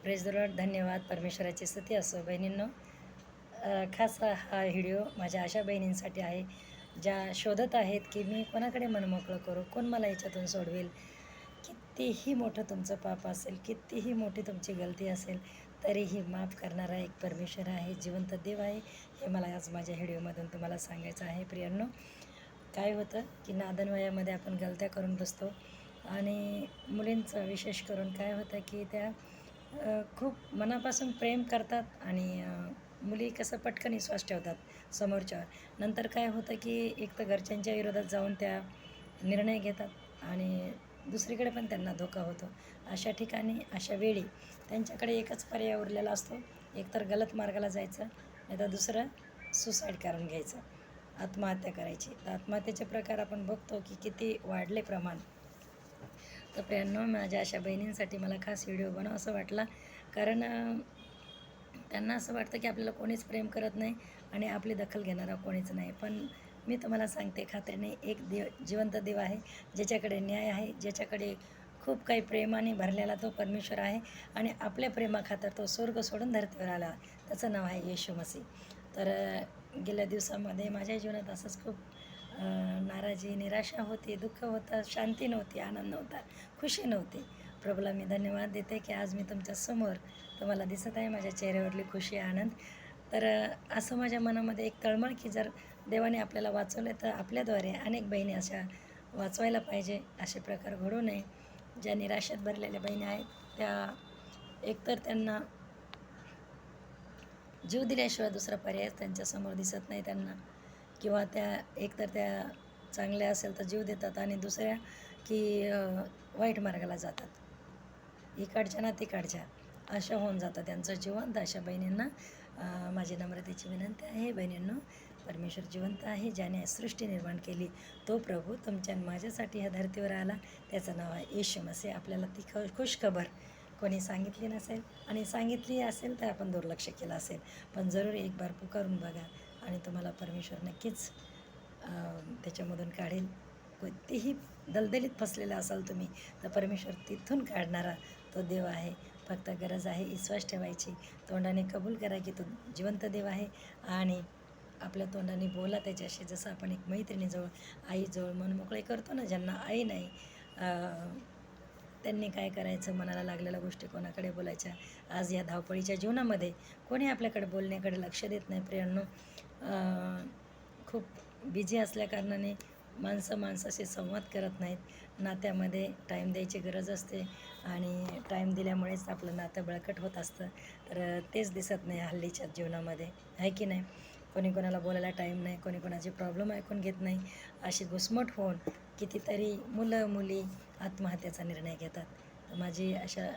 Praise the Lord. धन्यवाद. परमेश्वराची स्तुती असो. बहिणींनो, खास हा व्हिडिओ माझ्या अशा बहिणींसाठी आहे ज्या शोधत आहेत की मी कोणाकडे मन मोकळं करू, कोण मला याच्यातून सोडवेल. कितीही मोठं तुमचं पाप असेल, कितीही मोठी तुमची गलती असेल, तरीही माफ करणारा एक परमेश्वर आहे, जिवंत देव आहे. हे मला आज माझ्या व्हिडिओमधून तुम्हाला सांगायचं आहे. प्रियांनो, काय होतं की नादान वयामध्ये आपण गलत्या करून बसतो आणि मुलींचं विशेष करून काय होतं की त्या खूप मनापासून प्रेम करतात आणि मुली कसं पटकन विश्वास ठेवतात समोरच्यावर. नंतर काय होतं की एक तर घरच्यांच्या विरोधात जाऊन त्या निर्णय घेतात आणि दुसरीकडे पण त्यांना धोका होतो. अशा ठिकाणी अशा वेळी त्यांच्याकडे एकच पर्याय उरलेला असतो, एकतर गलत मार्गाला जायचं, नाही तर दुसरं सुसाईड करून घ्यायचं, आत्महत्या करायची. तर आत्महत्येचे प्रकार आपण बघतो की किती वाढले प्रमाण. तर प्रियांनो, माझ्या अशा बहिणींसाठी मला खास व्हिडिओ बनावासा वाटला, कारण त्यांना असं वाटतं की आपल्याला कोणीच प्रेम करत नाही आणि आपली दखल घेणारा कोणीच नाही. पण मी तुम्हाला सांगते खात्रीने, एक जिवंत देव आहे, ज्याच्याकडे न्याय आहे, ज्याच्याकडे खूप काही प्रेमाने भरलेला तो परमेश्वर आहे आणि आपल्या प्रेमाखातर तो स्वर्ग सोडून धरतीवर आला. त्याचं नाव आहे येशू मसीह. तर गेल्या दिवसामध्ये माझ्या जीवनात असंच खूप नाराजी, निराशा होती, दुःख होतं, शांती नव्हती, आनंद नव्हता, खुशी नव्हती. प्रभूला मी धन्यवाद देते की आज मी तुमच्यासमोर, तुम्हाला दिसत आहे माझ्या चेहऱ्यावरली खुशी, आनंद. तर असं माझ्या मनामध्ये एक तळमळ की जर देवाने आपल्याला वाचवलं तर आपल्याद्वारे अनेक बहिणी अशा वाचवायला पाहिजे. असे प्रकार घडू नये. ज्या निराशेत भरलेल्या बहिणी आहेत त्या एकतर त्यांना जीव दिल्याशिवाय दुसरा पर्याय त्यांच्यासमोर दिसत नाही त्यांना, किंवा त्या एकतर त्या चांगल्या असेल तर जीव देतात आणि दुसऱ्या की वाईट मार्गाला जातात, इकडच्या ना तिकडच्या, अशा होऊन जातं त्यांचं जीवन. तर अशा बहिणींना माझी नम्रतेची विनंती आहे, बहिणींनो, परमेश्वर जिवंत आहे, ज्याने सृष्टी निर्माण केली तो प्रभू तुमच्या माझ्यासाठी ह्या धर्तीवर आला. त्याचं नाव आहे येशू मसीह. आपल्याला ती खुशखबर कोणी सांगितली नसेल आणि सांगितली असेल तर आपण दुर्लक्ष केलं असेल, पण जरूर एक बार पुकारून बघा आणि तुम्हाला परमेश्वर नक्कीच त्याच्यामधून काढेल. कोणतीही दलदलीत फसलेला असाल तुम्ही, तर परमेश्वर तिथून काढणारा तो देव आहे. फक्त गरज आहे विश्वास ठेवायची, तोंडाने कबूल करा की तो जिवंत देव आहे आणि आपल्या तोंडाने बोला त्याच्याशी. जसं आपण एक मैत्रिणीजवळ, आईजवळ मन मोकळे करतो ना, ज्यांना आई नाही त्यांनी काय करायचं, मनाला लागलेल्या गोष्टी कोणाकडे बोलायच्या. आज या धावपळीच्या जीवनामध्ये कोणी आपल्याकडे बोलण्याकडे लक्ष देत नाही. प्रियांनो, खूप बिझी असल्याकारणाने माणसं माणसाशी संवाद करत नाहीत. नात्यामध्ये टाईम द्यायची गरज असते आणि टाईम दिल्यामुळेच आपलं नातं बळकट होत असतं. तर तेच दिसत नाही हल्लीच्या जीवनामध्ये, आहे की नाही. कोणी कोणाला बोलायला टाईम नाही, कोणी कोणाचे प्रॉब्लेम ऐकून घेत नाही. अशी घुसमट होऊन कितीतरी मुलं मुली आत्महत्येचा निर्णय घेतात. तर माझी अशा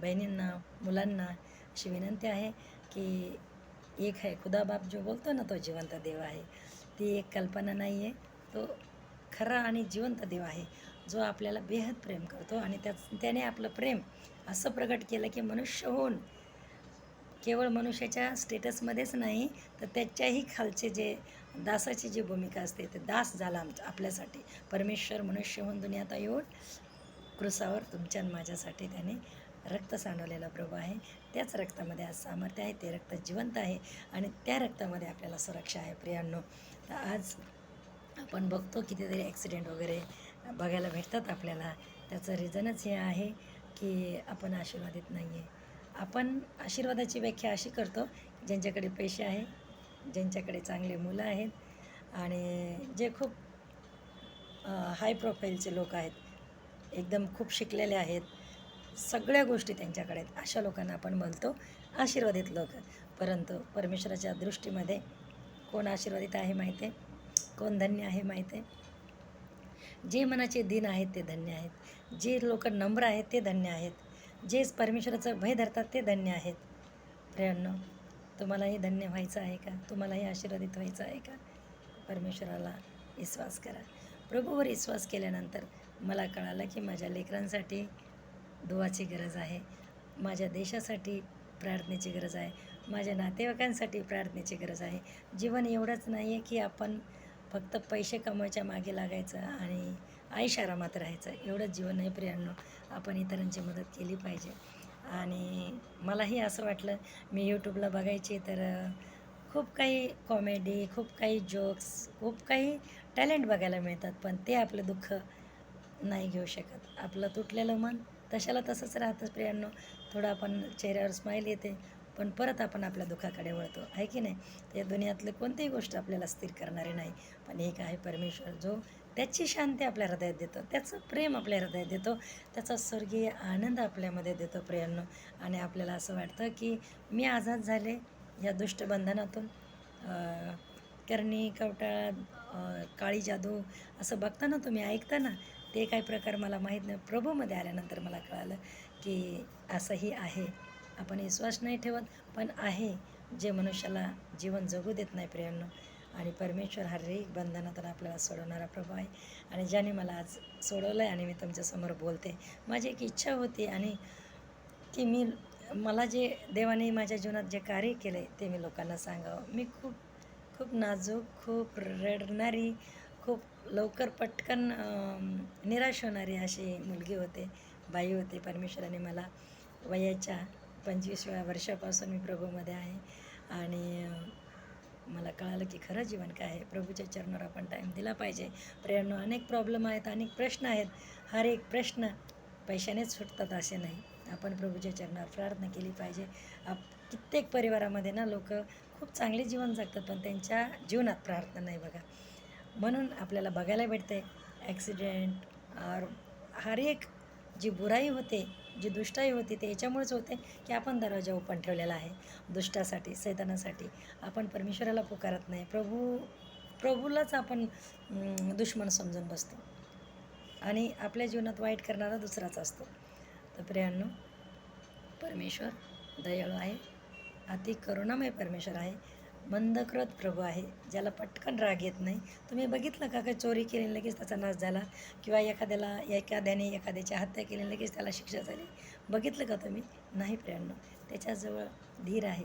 बहिणींना, मुलांना अशी विनंती आहे की एक आहे खुदा बाप, जो बोलतो ना तो जिवंत देव आहे. ती एक कल्पना नाही आहे, तो खरा आणि जिवंत देव आहे, जो आपल्याला बेहद प्रेम करतो आणि त्याने आपलं प्रेम असं प्रगट केलं की मनुष्य होऊन केवळ मनुष्याच्या स्टेटसमध्येच नाही, तर त्याच्याही खालचे जे दासाची जी भूमिका असते, ते दास झाला आपल्यासाठी. परमेश्वर मनुष्य होऊन दुनियात येऊन क्रूसावर तुमच्या माझ्यासाठी त्याने रक्त सांडवलेला प्रभू आहे. त्याच रक्तामध्ये आज सामर्थ्य आहे, ते रक्त जिवंत आहे आणि त्या रक्तामध्ये आपल्याला सुरक्षा आहे. प्रियांनो, तर आज आपण बघतो कितीतरी ॲक्सिडेंट वगैरे बघायला भेटतात आपल्याला. त्याचं रिझनच हे आहे की आपण आशीर्वादित नाही आहे. आपण आशीर्वादाची व्याख्या अशी करतो, ज्यांच्याकडे पैसे आहे, ज्यांच्याकडे चांगले मुलं आहेत आणि जे खूप हाय प्रोफाईलचे लोक आहेत, एकदम खूप शिकलेले आहेत, सगळ्या गोष्टी त्यांच्याकडे आहेत, अशा लोकांना आपण म्हणतो आशीर्वादित लोक. परंतु परमेश्वराच्या दृष्टीमध्ये कोण आशीर्वादित आहे माहिती आहे, कोण धन्य आहे माहिती आहे. जे मनाचे दीन आहेत ते धन्य आहेत, जे लोक नम्र आहेत ते धन्य आहेत, जे परमेश्वराचं भय धरतात ते धन्य आहेत. प्रियांनो, तुम्हालाही धन्य व्हायचं आहे का? तुम्हालाही आशीर्वादित व्हायचं आहे का? परमेश्वराला विश्वास करा. प्रभूवर विश्वास केल्यानंतर मला कळालं की माझ्या लेकरांसाठी दुवाची गरज आहे, माझ्या देशासाठी प्रार्थनेची गरज आहे, माझ्या नातेवाईकांसाठी प्रार्थनेची गरज आहे. जीवन एवढंच नाही आहे की आपण फक्त पैसे कमवायच्या मागे लागायचं आणि ऐशारामात राहायचं, एवढंच जीवन नाही. प्रियांनो, आपण इतरांची मदत केली पाहिजे. आणि मलाही असं वाटलं, मी यूट्यूबला बघायची तर खूप काही कॉमेडी, खूप काही जोक्स, खूप काही टॅलेंट बघायला मिळतात. पण ते आपलं दुःख नाही घेऊ शकत. आपलं तुटलेलं मन तशाला तसंच राहतं प्रियांनो. थोडं आपण चेहऱ्यावर स्माईल येते, पण परत आपण आपल्या दुःखाकडे वळतो, आहे की नाही? या दुनियातली कोणतीही गोष्ट आपल्याला स्थिर करणारी नाही. पण एक आहे परमेश्वर, जो त्याची शांती आपल्या हृदयात देतो, त्याचं प्रेम आपल्या हृदयात देतो, त्याचा स्वर्गीय आनंद आपल्यामध्ये देतो प्रियांनो. आणि आपल्याला असं वाटतं की मी आझाद झाले या दुष्ट बंधनातून. करणी, कवटाळ, काळी जादू असं बघता ना, तुम्ही ऐकता ना, ते काही प्रकार मला माहीत नाही. प्रभूमध्ये आल्यानंतर मला कळालं की असंही आहे. आपण विश्वास नाही ठेवत, पण आहे जे मनुष्याला जीवन जगू देत नाही प्रियांनो. आणि परमेश्वर हर एक बंधनातून आपल्याला सोडवणारा प्रभू आहे. आणि ज्याने मला आज सोडवलं आहे आणि मी तुमच्यासमोर बोलते. माझी एक इच्छा होती आणि की मला जे देवाने माझ्या जीवनात जे कार्य केलं आहे ते मी लोकांना सांगावं. मी खूप खूप नाजूक, खूप रडणारी, खूप लवकर पटकन निराश होणारी अशी मुलगी होते, बाई होते. परमेश्वराने मला वयाच्या 25व्या वर्षापासून मी प्रभूमध्ये आहे. आणि मला कळालं की खरं जीवन काय आहे. प्रभूच्या चरणावर आपण टाईम दिला पाहिजे. प्रियांनो, अनेक प्रॉब्लेम आहेत, अनेक प्रश्न आहेत. हर एक प्रश्न पैशानेच सुटतात असे नाही. आपण प्रभूच्या चरणावर प्रार्थना केली पाहिजे. कित्येक परिवारामध्ये ना लोक खूप चांगले जीवन जगतात, पण त्यांच्या जीवनात प्रार्थना नाही बघा. म्हणून आपल्याला बघायला भेटते ॲक्सिडेंट और हर एक जी बुराई होते, जी दुष्टाई होती, ते याच्यामुळेच होते की आपण दरवाजा ओपन ठेवलेला आहे दुष्टासाठी, सैतानासाठी. आपण परमेश्वराला पुकारत नाही. प्रभूलाच आपण दुश्मन समजून बसतो आणि आपल्या जीवनात वाईट करणारा दुसराच असतो. तर प्रियांनो, परमेश्वर दयाळू आहे, अति करुणामय परमेश्वर आहे, मंदकृत प्रभू आहे, ज्याला पटकन राग येत नाही. तुम्ही बघितलं का, काही चोरी केली लगेच त्याचा नाश झाला, किंवा एखाद्याने एखाद्याची हत्या केली लगेच त्याला शिक्षा झाली? बघितलं का तुम्ही? नाही प्रियांनो, त्याच्याजवळ धीर आहे.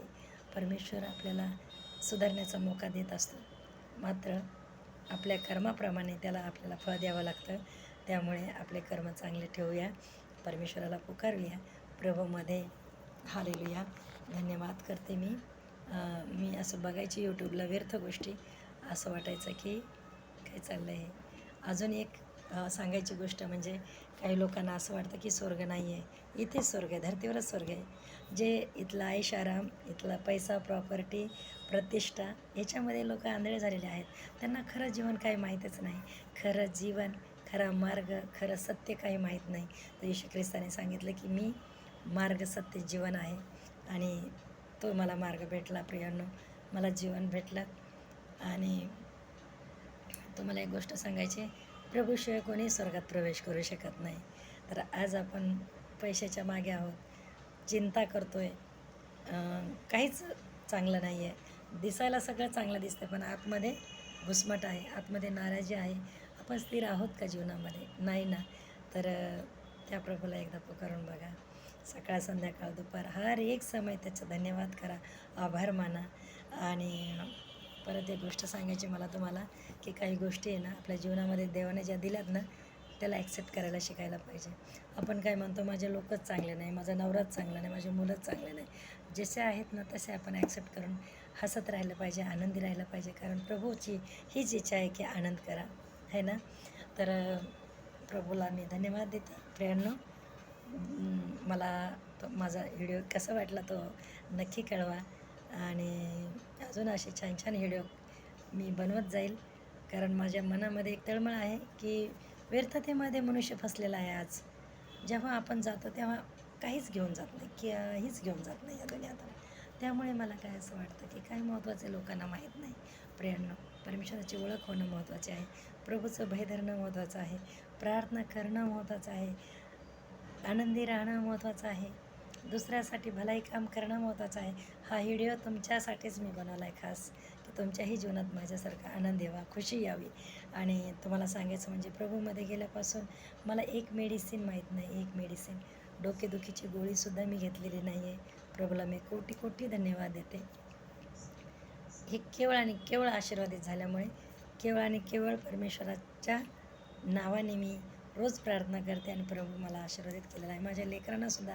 परमेश्वर आपल्याला सुधारण्याचा मोका देत असतो, मात्र आपल्या कर्माप्रमाणे त्याला आपल्याला फळ द्यावं लागतं. त्यामुळे आपले कर्म चांगले ठेवूया, परमेश्वराला पुकारूया प्रभूमध्ये. हालेलुया. धन्यवाद करते मी. मी असं बघायची यूट्यूबला व्यर्थ गोष्टी, असं वाटायचं की काय चाललं आहे. अजून एक सांगायची गोष्ट म्हणजे, काही लोकांना असं वाटतं की स्वर्ग नाही आहे. इथेच स्वर्ग आहे, धर्तीवरच स्वर्ग आहे. जे इथला ऐशाराम, इथला पैसा, प्रॉपर्टी, प्रतिष्ठा, याच्यामध्ये लोक आंधळे झालेले आहेत. त्यांना खरं जीवन काही माहीतच नाही. खरं जीवन, खरा मार्ग, खरं सत्य काही माहीत नाही. तर येशू ख्रिस्ताने सांगितलं की मी मार्ग, सत्य, जीवन आहे. आणि तो मला मार्ग भेटला प्रियांनो, मला जीवन भेटलं. आणि तुम्हाला एक गोष्ट सांगायची, प्रभूशिवाय कोणी स्वर्गात प्रवेश करू शकत नाही. तर आज आपण पैशाच्या मागे आहोत, चिंता करतो आहे, काहीच चांगलं नाही आहे. दिसायला सगळं चांगलं दिसतं, पण आतमध्ये घुसमट आहे, आतमध्ये नाराजी आहे. आपण स्थिर आहोत का जीवनामध्ये? नाही ना. तर त्या प्रभूला एकदा पुकारून बघा. सकाळ, संध्याकाळ, दुपार, हर एक समय त्याचा धन्यवाद करा, आभार माना. आणि परत एक गोष्ट सांगायची मला तुम्हाला, की काही गोष्टी आहे ना आपल्या जीवनामध्ये देवाने ज्या दिल्यात ना, त्याला ॲक्सेप्ट करायला शिकायला पाहिजे. आपण काय म्हणतो, माझे लोकच चांगले नाही, माझा नवराच चांगला नाही, माझे मुलंच चांगले नाही. जसे आहेत ना तसे आपण ॲक्सेप्ट करून हसत राहिलं पाहिजे, आनंदी राहिलं पाहिजे. कारण प्रभूची हीच इच्छा आहे की आनंद करा, है ना. तर प्रभूला मी धन्यवाद देते. प्रियांनो, मला माझा व्हिडिओ कसा वाटला तो नक्की कळवा. आणि अजून असे छान छान व्हिडिओ मी बनवत जाईल, कारण माझ्या मनामध्ये एक तळमळ आहे की व्यर्थतेमध्ये मनुष्य फसलेला आहे आज. जेव्हा आपण जातो तेव्हा काहीच घेऊन जात नाही, की हीच घेऊन जात नाही या दुनियातून. त्यामुळे मला काय असं वाटतं की काय महत्त्वाचं लोकांना माहीत नाही. प्रियांनो, परमेश्वराची ओळख होणं महत्त्वाचे आहे, प्रभूचं भय धरणं महत्त्वाचं आहे, प्रार्थना करणं महत्त्वाचं आहे, आनंदी राहणं महत्त्वाचं आहे, दुसऱ्यासाठी भलाई काम करणं महत्त्वाचं आहे. हा व्हिडिओ तुमच्यासाठीच मी बनवला आहे खास, की तुमच्याही जीवनात माझ्यासारखा आनंद यावा, खुशी यावी. आणि तुम्हाला सांगायचं म्हणजे, प्रभूमध्ये गेल्यापासून मला एक मेडिसिन माहीत नाही, एक मेडिसिन, डोकेदुखीची गोळीसुद्धा मी घेतलेली नाही आहे. प्रभूला मी कोटी कोटी धन्यवाद देते. हे केवळ आणि केवळ आशीर्वादित झाल्यामुळे, केवळ आणि केवळ परमेश्वराच्या नावाने मी रोज प्रार्थना करते आणि प्रभू मला आशीर्वादित केलेला आहे. माझ्या लेकरांनासुद्धा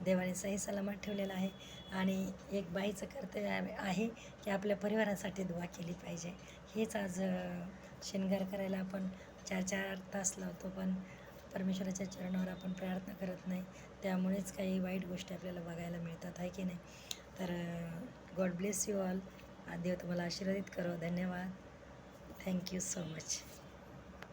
देवाने सही सलामत ठेवलेलं आहे. आणि एक बाईचं कर्तव्य आहे की आपल्या परिवारासाठी दुआ केली पाहिजे. हेच आज शृंगार करायला आपण 4-4 तास लावतो, पण परमेश्वराच्या चरणावर आपण प्रार्थना करत नाही. त्यामुळेच काही वाईट गोष्टी आपल्याला बघायला मिळतात, आहे की नाही. तर गॉड ब्लेस यू ऑल. देव तुम्हाला आशीर्वादित करो. धन्यवाद. Thank you so much.